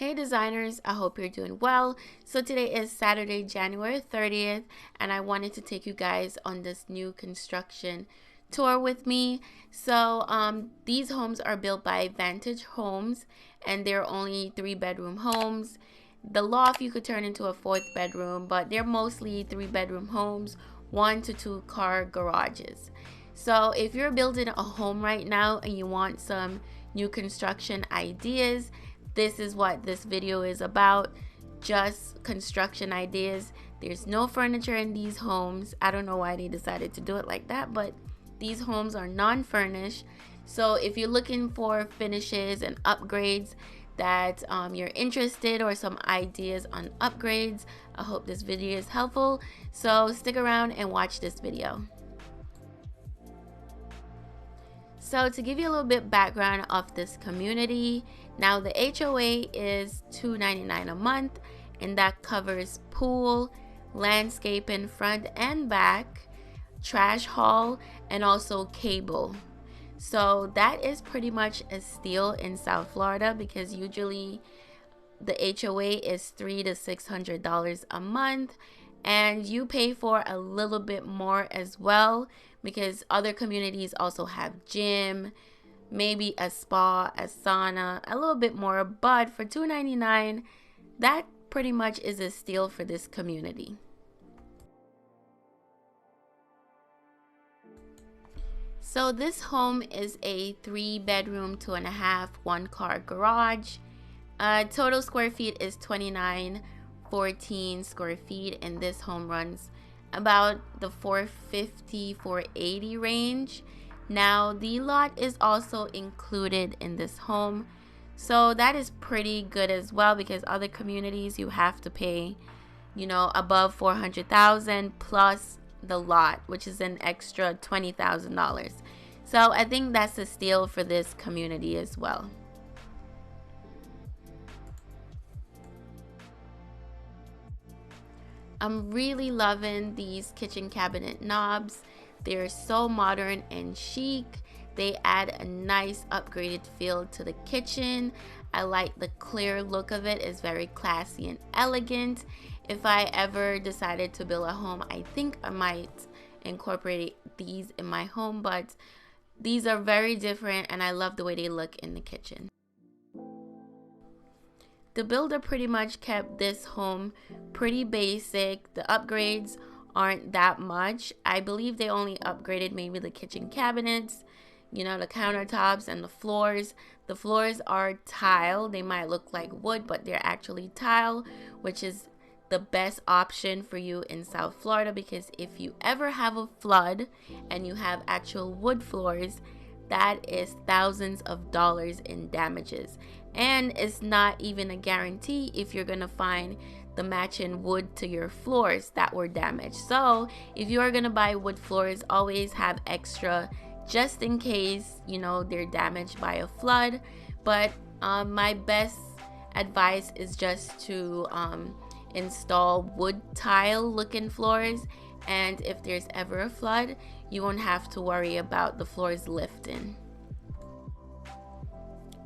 Hey designers, I hope you're doing well. So today is Saturday, January 30th, and I wanted to take you guys on this new construction tour with me. So these homes are built by Vantage homes, and they're only 3-bedroom homes. The loft you could turn into a 4th bedroom, but they're mostly 3-bedroom homes, 1 to 2 car garages. So if you're building a home right now and you want some new construction ideas, this is what this video is about. Just construction ideas. There's no furniture in these homes. I don't know why they decided to do it like that, but these homes are non-furnished. So if you're looking for finishes and upgrades that you're interested, or some ideas on upgrades, I hope this video is helpful. So stick around and watch this video. So to give you a little bit background of this community, now the HOA is $2.99 a month, and that covers pool, landscaping front and back, trash haul, and also cable. So that is pretty much a steal in South Florida, because usually the HOA is $300 to $600 a month, and you pay for a little bit more as well, because other communities also have gym, maybe a spa, a sauna, a little bit more. But for $2.99, that pretty much is a steal for this community. So this home is a 3-bedroom, 2.5, 1-car garage. Total square feet is 2914 square feet, and this home runs about the 450 480 range. Now the lot is also included in this home, so that is pretty good as well, because other communities you have to pay, above 400,000 plus the lot, which is an extra $20,000. So I think that's a steal for this community as well. I'm really loving these kitchen cabinet knobs. They're so modern and chic. They add a nice upgraded feel to the kitchen. I like the clear look of it. It's very classy and elegant. If I ever decided to build a home, I think I might incorporate these in my home, but these are very different and I love the way they look in the kitchen. The builder pretty much kept this home pretty basic. The upgrades aren't that much. I believe they only upgraded maybe the kitchen cabinets, the countertops and the floors. The floors are tile. They might look like wood, but they're actually tile, which is the best option for you in South Florida, because if you ever have a flood and you have actual wood floors, that is thousands of dollars in damages. And it's not even a guarantee if you're gonna find the matching wood to your floors that were damaged. So if you are gonna buy wood floors, always have extra just in case they're damaged by a flood. But my best advice is just to install wood tile looking floors, and if there's ever a flood, you won't have to worry about the floors lifting.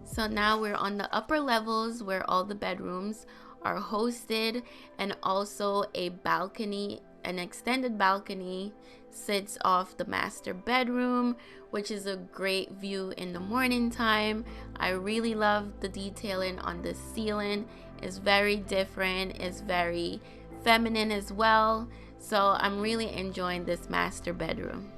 So now we're on the upper levels where all the bedrooms are hosted, and also a balcony, an extended balcony sits off the master bedroom, which is a great view in the morning time. I really love the detailing on the ceiling. It's very different, it's very feminine as well. So I'm really enjoying this master bedroom.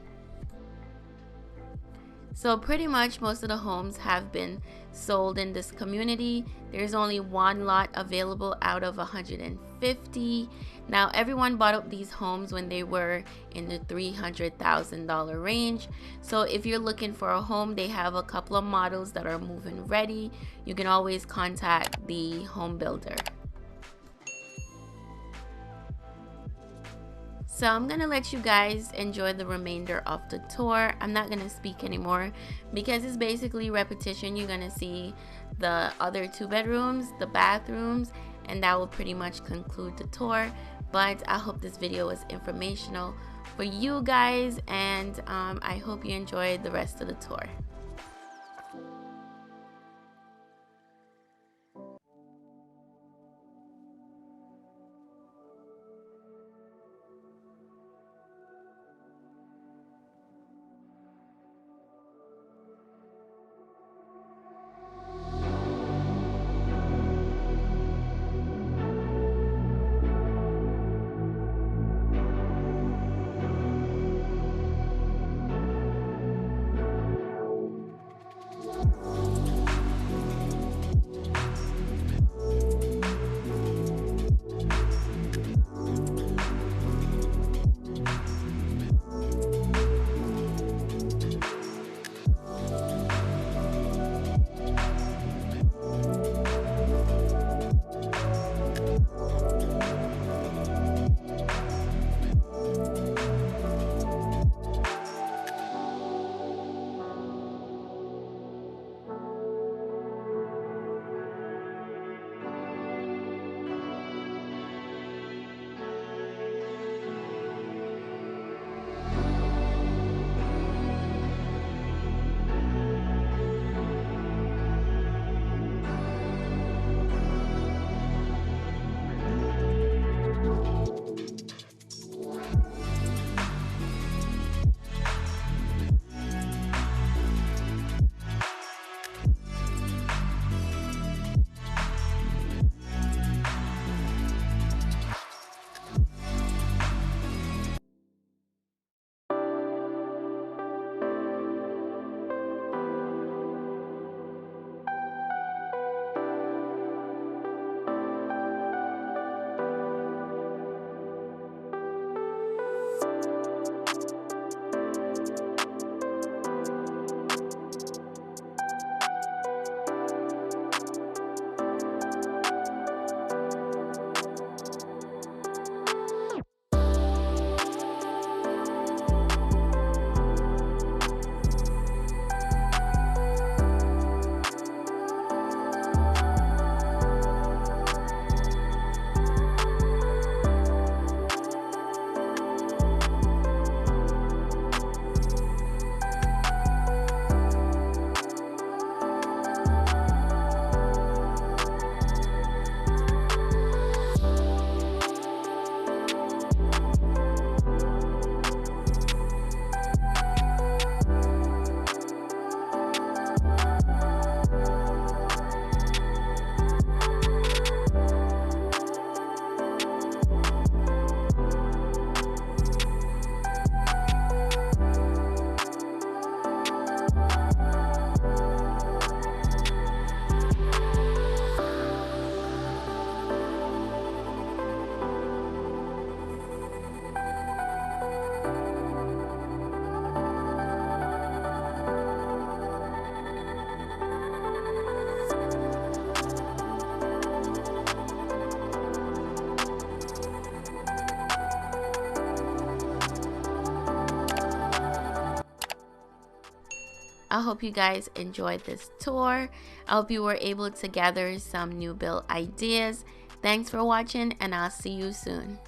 So pretty much most of the homes have been sold in this community. There's only one lot available out of 150. Now everyone bought up these homes when they were in the $300,000 range. So if you're looking for a home, they have a couple of models that are move-in ready. You can always contact the home builder. So I'm gonna let you guys enjoy the remainder of the tour. I'm not gonna speak anymore because it's basically repetition. You're gonna see the other 2 bedrooms, the bathrooms, and that will pretty much conclude the tour. But I hope this video was informational for you guys, and I hope you enjoyed the rest of the tour. I hope you guys enjoyed this tour. I hope you were able to gather some new build ideas. Thanks for watching, and I'll see you soon.